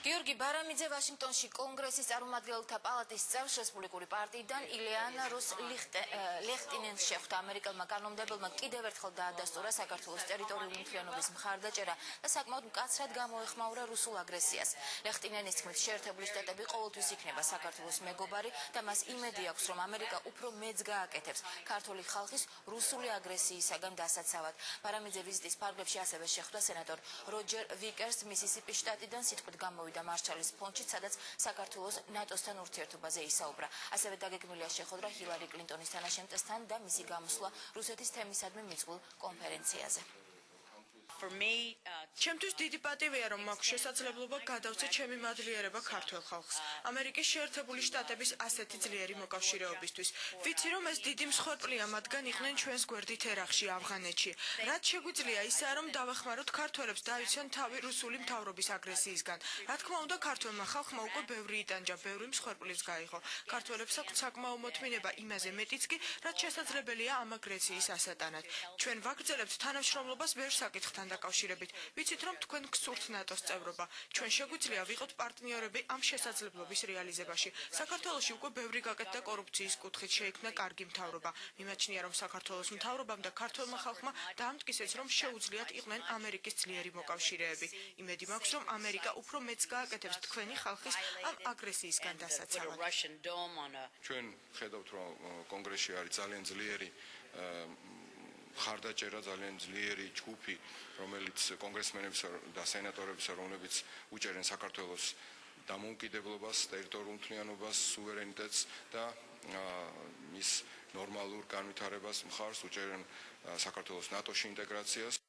გიორგი ბარამიძე ვაშინგტონში კონგრესის წარმომადგენელთა პალატის წევრს რესპუბლიკური პარტიიდან ილეანა როს-ლეხტინენს შეხვდა. ამერიკელმა კანონმდებელმა კიდევ ერთხელ დაადასტურა საქართველოს ტერიტორიული მთლიანობის მხარდაჭერა და საკმაოდ მკაცრად გამოეხმაურა რუსულ აგრესიას. ლეხტინენის თქმით, შეერთებული შტატები ყოველთვის იქნება საქართველოს მეგობარი და მას იმედი აქვს, რომ ამერიკა უფრო მეც გააკეთებს ქართული ხალხის რუსული აგრესიისაგან დასაცავად. ბარამიძე ვიზიტის ფარგლებში ასევე შეხვდა სენატორ როჯერ ვიკერს მისისიპის შტატიდან, სიტყვით გამოვიდა მარშალის ფონდში, სადაც საქართველოს ნატოსთან ურთიერთობაზე ისაუბრა. ასევე დაგეგმილია შეხვედრა ჰილარი კლინტონის თანაშემწესთან და მისი გამოსვლა რუსეთის თემისადმი მიძღვილ კონფერენციაზე. ჩემთვის დიდი პატივია, რომ მაქვს შესაძლებლობა გადავწე ჩემი მადლიერება ქართველ ხალხს ამერიკის შეერთებული შტატების ასეთი ძლიერი მოკავშირეობისთვის. ვიცი, რომ ეს დიდი მსხვერპლია, მათგან იყვნენ ჩვენს გვერდით ერახში, ავღანეთში. რაც შეგვიძლია ისაა, რომ დავეხმაროთ ქართველებს დაიცვან თავი რუსული მთავრობის აგრესიისგან. რა თქმა უნდა, ქართველმა ხალხმა უკვე ბევრი იტანჯა, ბევრი მსხვერპლიც გაიღო. ქართველებს აქვთ საკმაო მოთმინება იმაზე მეტიც კი, რაც შესაძლებელია ამ აგრესიის ასატანად. ჩვენ ვაგრძელებთ თანამშრომლობას ბევრ საკითხთან დაკავშირებით. ვიცით, რომ თქვენ გსურთ ნატოს წევრობა. ჩვენ შეგვიძლია ვიყოთ პარტნიორები ამ შესაძლებლობის რეალიზებაში. საქართველოში უკვე ბევრი გაკეთდა კორუფციის კუთხით, შეიქმნა კარგი მთავრობა. მიმაჩნია, რომ საქართველოს მთავრობამ და ქართველმა ხალხმა დაამტკიცეს, რომ შეუძლიათ იყვნენ ამერიკის ძლიერი მოკავშირეები. იმედი მაქვს, რომ ამერიკა უფრო მეც გააკეთებს თქვენი ხალხის ამ აგრესიისგან დასაცავად. ჩვენ ხედავთ, რომ კონგრესში არის ძალიან ძლიერი ხარდაჭერა, ძალიან ძლიერი ჯგუფი, რომელიც კონგრესმენებისა და სენატორებისა, რომლებიც უჭერენ საქართველოს დამოუკიდებლობას, ტერიტორიულ მთლიანობას, სუვერენიტეტს და მის ნორმალურ განვითარებას მხარს, უჭერენ საქართველოს ნატოში ინტეგრაციას.